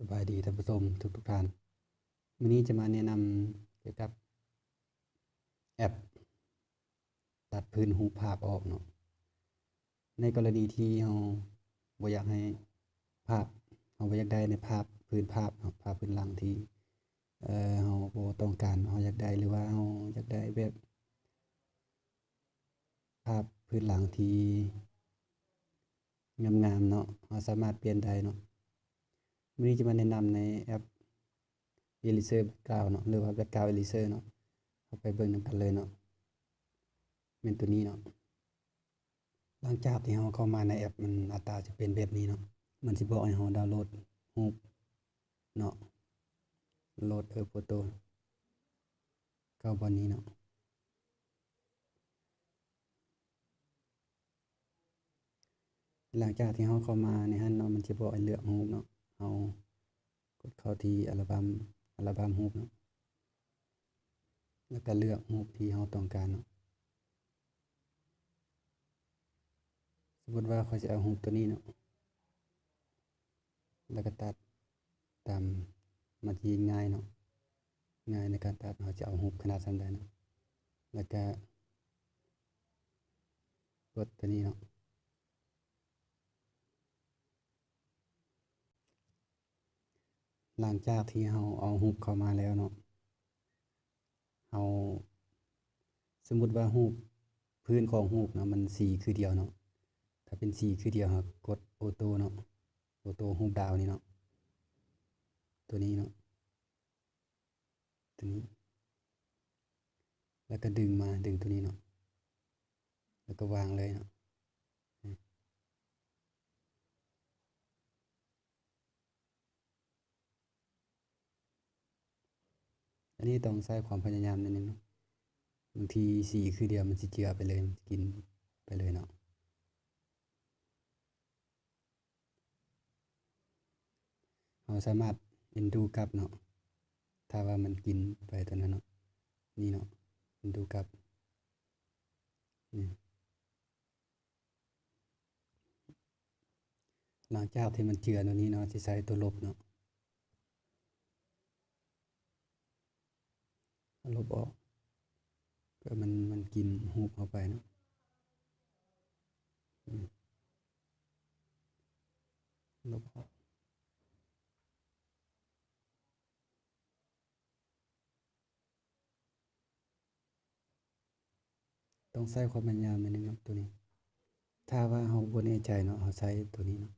สบายดีท่านผู้ชมทุกท่านวันนี้จะมาแนะนำเกี่ยวกับแอปตัดพื้นรูปภาพออกเนาะในกรณีที่เราบ่อยากให้ภาพเราบ่อยากได้ในภาพพื้นภาพเนาะภาพพื้นหลังที่เราบ่ต้องการเราอยากได้หรือว่าเราอยากได้แบบภาพพื้นหลังที่งามๆเนาะเราสามารถเปลี่ยนได้เนาะวันนี้จะมาแนะนำในแอป Eraser Background เนาะหรือว่า Background Eraser เนาะเข้าไปเบิ่งนำกันเลยเนาะเป็นตัวนี้เนาะหลังจากที่เราเข้ามาในแอปมันหน้าตาจะเป็นแบบนี้เนาะมันสิบอกให้เราดาวน์โหลดรูปเนาะโหลดโฟโต้เข้าบอนนี้เนาะหลังจากที่เราเข้ามาในหั้นเนาะมันสิบอกให้เลือกรูปเนาะเรากดเข้าที่อัลบั้มรูปเนาะแล้วก็เลือกรูปที่เราต้องการเนาะสมมุติว่าข้อยสิเอารูปตัวนี้เนาะแล้วก็ตัดตามมันสิง่ายเนาะง่ายในการตัดเราจะเอารูปขนาดส่ำใดเนาะแล้วก็กดตัวนี้เนาะหลังจากที่เราเอารูปเข้ามาแล้วเนาะเราสมมุติว่ารูปพื้นของรูปเนาะมันสีคือเดียวเนาะถ้าเป็นสีคือเดียวเรากดออโต้เนาะออโต้รูปดาวนี่เนาะตัวนี้เนาะตัวนี้แล้วก็ดึงตัวนี้เนาะแล้วก็วางเลยเนาะอันนี้ต้องใช้ความพยายามนิดนึงเนาะบางทีสีคือเดียวมันสิเจือไปเลยกินไปเลยเนาะเราสามารถundo กลับเนาะถ้าว่ามันกินไปตัวนั้นเนาะนี่เนาะundo กลับนี่หลังจากที่มันเจือตัวนี้เนาะสิใช้ตัวลบเนาะลบออกเพื่อมันกินรูปเข้าไปเนาะลบออกต้องใช้ความพยายามนิดนึงเนาะตัวนี้ถ้าว่าเราบ่แน่ใจเนาะเราใช้ตัวนี้เนาะ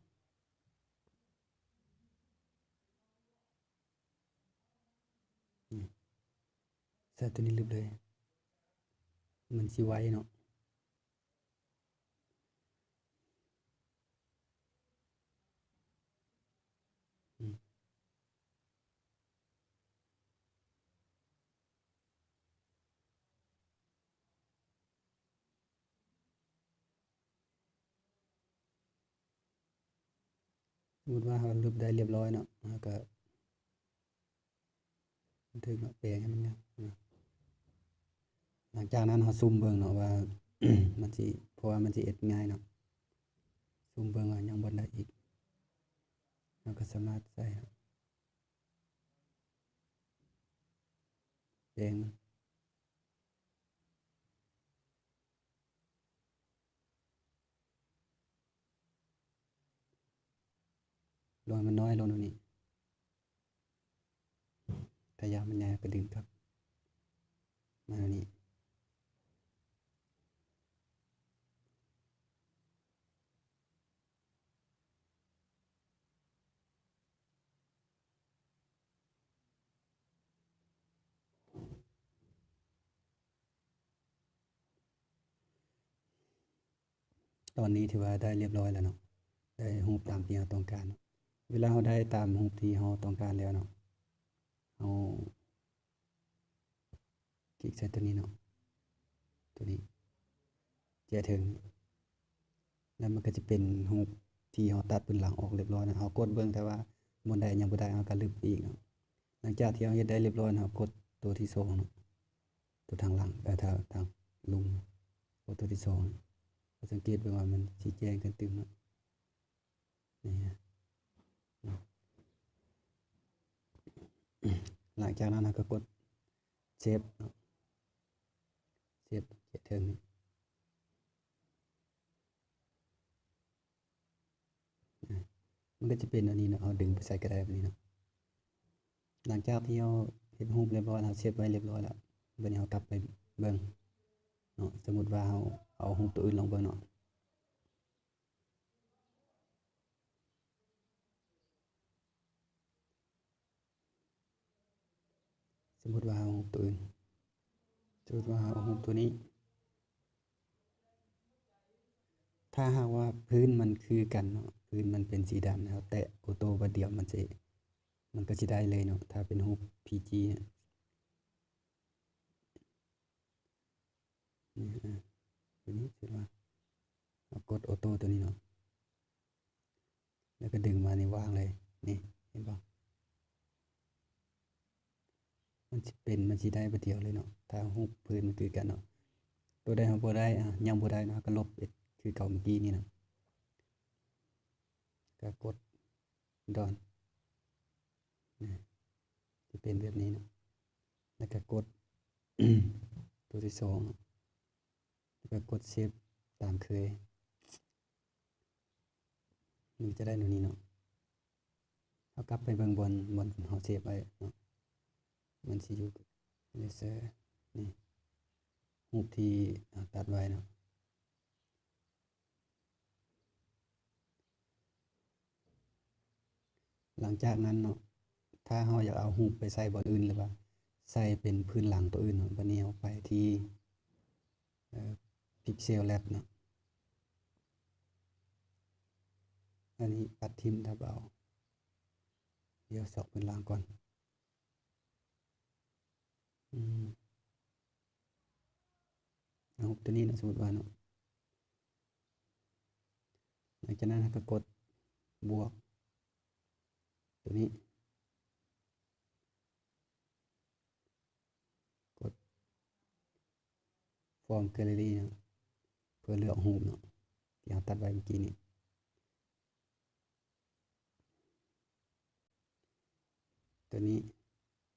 ใช้ตัวนี้ลึกเลยมันสิไวเนาะสมมุติว่าเราลึกได้เรียบร้อยเนาะเราก็ถึงเนาะแปลงให้มันงามหลังจากนั้นเราซูมเบิ่งเนาะว่า มันสิเพราะว่ามันสิเฮ็ดง่ายเนาะซูมเบิ่งว่ายังบ่ได้อีกเราก็สามารถใส่แปลงมันลงให้มันน้อยลงตรงนี้ถ้ายาวมันใหญ่ก็ดึงกลับมาตรงนี้ตอนนี้ถือว่าได้เรียบร้อยแล้วเนาะได้รูปตามที่เราต้องการเนาะเวลาเราได้ตามรูปที่เราต้องการแล้วเนาะเราคลิกใส่ตัวนี้เนาะตัวนี้แจ้ถึงแล้วมันก็จะเป็นรูปที่เราตัดพื้นหลังออกเรียบร้อยนะเรากดเบิ่งแต่ว่าบ่ได้ยังบ่ได้เราก็ลึกอีกเนาะหลังจากที่เราเฮ็ดได้เรียบร้อยเรากดตัวที่2เนาะตัวทางหลังทางลุมกดตัวที่2ก็สังเกตเบิ่งว่ามันสิแจ้งขึ้นตึมเนาะนี่ หลังจากนั้นเราก็กดเซฟเนาะเซฟเขียนเทิงนี่มันก็จะเป็นอันนี้เนาะเอาดึงไปใส่กระดาษแบบนี้เนาะหลังจากที่เราเห็นรูปเรียบร้อยแล้วเซฟไว้เรียบร้อยแล้วบัดนี้เรากลับไปเบิ่งเนาะสมมุติว่าเราเอารูปตัวอื่นลองเบิ่งเนาะสมมุติว่าเอารูปตัวอื่นสมมุติว่าเอารูปตัวนี้ ถ้าหากว่าพื้นมันคือกันเนาะพื้นมันเป็นสีดำนะครับแต่ออโต้บัดเดียวมันก็สิได้เลยเนาะถ้าเป็นรูป PG เนี่ยนี่ตัวนี้คือว่าเรากดออโต้ตัวนี้เนาะแล้วก็ดึงมาในวางเลยนี่เห็นป่ะมันสิได้บัดเดียวเลยเนาะถ้ารูปพื้นมันคือกันเนาะตัวใดเราบ่ได้ยังบ่ได้เนาะก็ลบคือเก่าเมื่อกี้นี่เนาะก็กดดอนนี่จะเป็นแบบนี้เนาะแล้วก็กด ตัวที่สองแล้วก็กดเซฟตามเคยมันจะได้ตรงนี้เนาะเอากลับไปเบิ่งบนเฮาเซฟไว้เนาะมันสิอยู่เลเซอร์นี่รูปที่ตัดไว้เนาะหลังจากนั้นเนาะถ้าเฮาอยากเอารูปไปใส่บนอื่นหรือว่าใส่เป็นพื้นหลังตัวอื่นเนาะบัดนี้เฮาไปที่Pixel Lab เนาะอันนี้ปัดทิ่มทับเอาเดี๋ยวสอกเป็นหลังก่อนเอารูปตัวนี้นะสมมุติว่าเนาะหลังจากนั้นก็กดบวกตัวนี้กด Form Gallery เนาะเพื่อเลือกรูปเนาะที่เราตัดไว้เมื่อกี้นี้ตัวนี้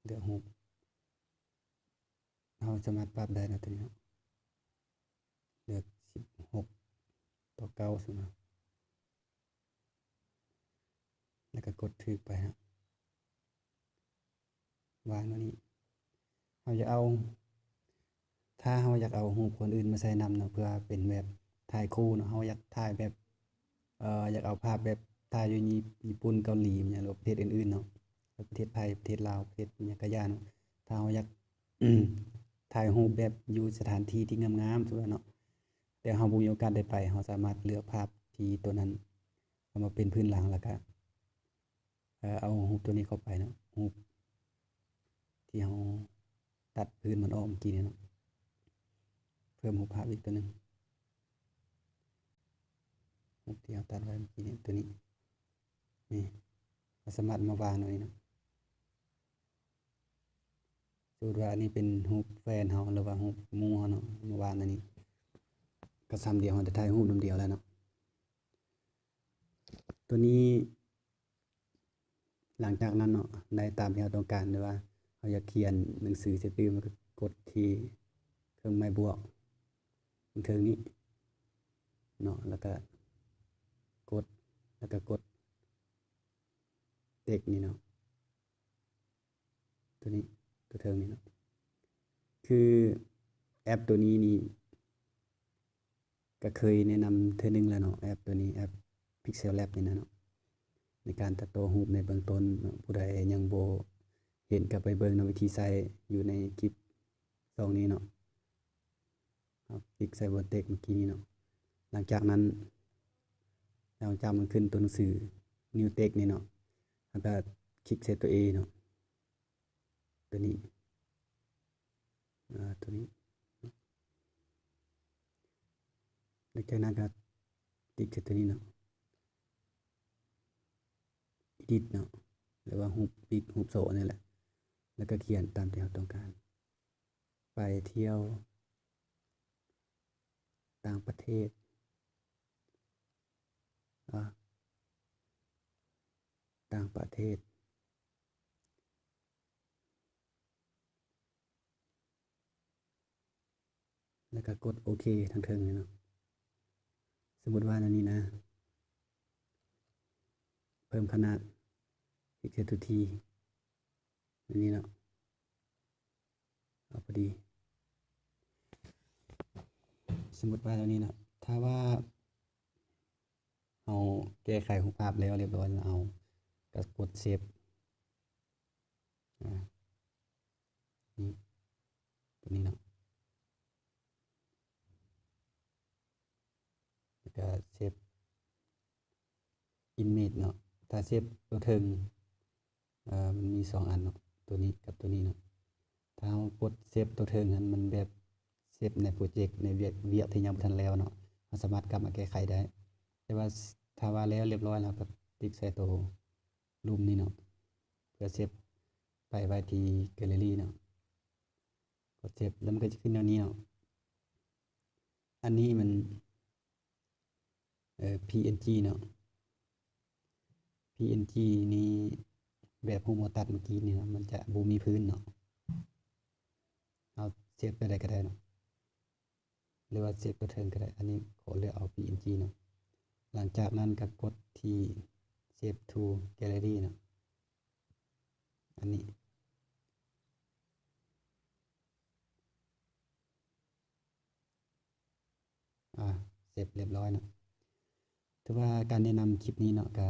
เลือกรูปเราสามารถปรับได้นะตัวนี้เนาะเลือก16:9ใช่ไหมแล้วก็กดถึกไปฮะวางตัวนี้เราจะเอาถ้าเราอยากเอารูปคนอื่นมาใส่นำเนาะเพื่อเป็นแบบถ่ายคู่เนาะเราอยากถ่ายแบบอยากเอาภาพแบบถ่ายอยู่ญี่ปุ่นเกาหลีเนี่ยหรือประเทศอื่นๆเนาะประเทศไทยประเทศลาวประเทศอิหยังก็ย่าเนาะถ้าเราอยากถ่ายรูปแบบอยู่สถานที่ที่งามๆซั่นว่าเนาะแต่เราบ่มีโอกาสได้ไปเราสามารถเลือกภาพที่ตัวนั้นเอามาเป็นพื้นหลังแล้วก็เอารูปตัวนี้เข้าไปเนาะรูปที่เราตัดพื้นมันออกเมื่อกี้นี่เนาะเพิ่มรูปภาพอีกตัวหนึ่งรูปที่เราตัดไว้เมื่อกี้นี้ตัวนี้นี่เราสามารถมาวางตรงนี้เนาะสมมุติว่าอันนี้เป็นรูปแฟนเราหรือว่ารูปหมู่เราเนาะมาวางอันนี้ก็ซ้ำเดียวเราจะถ่ายรูปเดียวแล้วเนาะตัวนี้หลังจากนั้นเนาะได้ตามที่เราต้องการหรือว่าเราอยากเขียนหนังสือใส่ตื้อมันก็กดที่เครื่องไม้บวกตรงเทิงนี้เนาะแล้วก็กดเด็กนี่เนาะตัวนี้ตัวเทิงนี่เนาะคือแอปตัวนี้นี่ก็เคยแนะนำเทื่อนึงแล้วเนาะแอปตัวนี้แอป Pixel Lab นี่นะเนาะในการตัดต่อรูปในเบื้องต้นผู้ใดยังบ่เห็นก็ไปเบิ่งเนาะวิธีใช้อยู่ในคลิป2นี้เนาะครับคลิกใส่บนเทกเมื่อกี้นี้เนาะหลังจากนั้นเราจะมันขึ้นตัวหนังสือ New Text นี่เนาะแล้วก็คลิกใส่ตัว A เนาะตัวนี้ตัวนี้หลังจากนั้นก็คลิกใส่ตัวนี้เนาะ Edit เนาะหรือว่ารูปปิดรูปโซ่นี่แหละแล้วก็เขียนตามที่เราต้องการไปเที่ยวต่างประเทศต่างประเทศ แล้วก็กดโอเคทางเทิงนี่เนาะสมมุติว่าอันนี้นะเพิ่มขนาด pixel to t อันนี้เนาะเอาพอดีสมมุติว่าอันนี้เนาะถ้าว่าเอาแก้ไขรูปภาพแล้วเรียบร้อยแล้วเอาก็กดเซฟนี่ตัวนี้เนาะแล้วก็เซฟ image เนาะถ้าเซฟตัวเทิงมันมี2อันเนาะตัวนี้กับตัวนี้เนาะถ้าเรากดเซฟตัวเทิงนั้นมันแบบเซฟในโปรเจกต์ในเวียกที่ยังบ่ทันแล้วเนาะเราสามารถกลับมาแก้ไขได้แต่ว่าถ้าว่าแล้วเรียบร้อยแล้วก็ติ๊กใส่ตัวรูปนี้เนาะเพื่อเซฟไปไว้ที่แกลเลอรี่เนาะกดเซฟแล้วมันก็จะขึ้นแนวนี้เนาะอันนี้มันPNG เนาะ PNG นี่แบบรูปเราตัดเมื่อกี้นี่นะมันจะบ่มีพื้นเนาะเอาเซฟไปได้ก็ได้เนาะหรือว่าเซฟตัวเทิงก็ได้อันนี้ขอเลือกเอา PNG เนาะหลังจากนั้นก็กดที่ Save to Gallery เนาะอันนี้เสร็จเรียบร้อยเนาะถือว่าการแนะนำคลิปนี้เนาะก็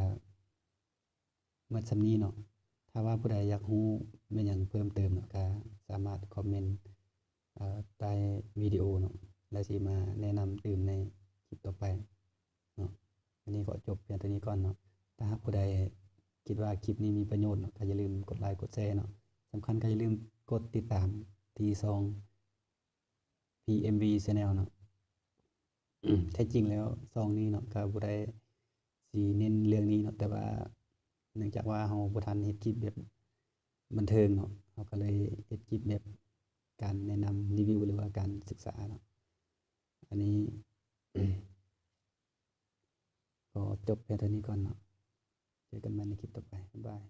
หมดส่ำนี้เนาะถ้าว่าผู้ใดอยากรู้แม่นหยังเพิ่มเติมเนาะก็สามารถคอมเมนต์ใต้วิดีโอเนาะแล้วสิมาแนะนำเติมในคลิปต่อไปเนาะอันนี้ก็จบเพียงเท่านี้ก่อนเนาะถ้าหากผู้ใดคิดว่าคลิปนี้มีประโยชน์เนาะก็อย่าลืมกดไลค์กดแชร์เนาะสำคัญก็อย่าลืมกดติดตามที่ช่อง PMV Channel เนาะแท้จริงแล้วช่องนี้เนาะก็บ่ได้สิเน้นเรื่องนี้เนาะแต่ว่าเนื่องจากว่าเราบ่ทันเฮ็ดคลิปแบบบันเทิงเนาะเราก็เลยเฮ็ดคลิปแบบการแนะนำรีวิวหรือว่าการศึกษาเนาะอันนี้ก็จบเพียงเท่านี้ก่อนเนาะเจอกันใหม่ในคลิปต่อไปบ๊ายบาย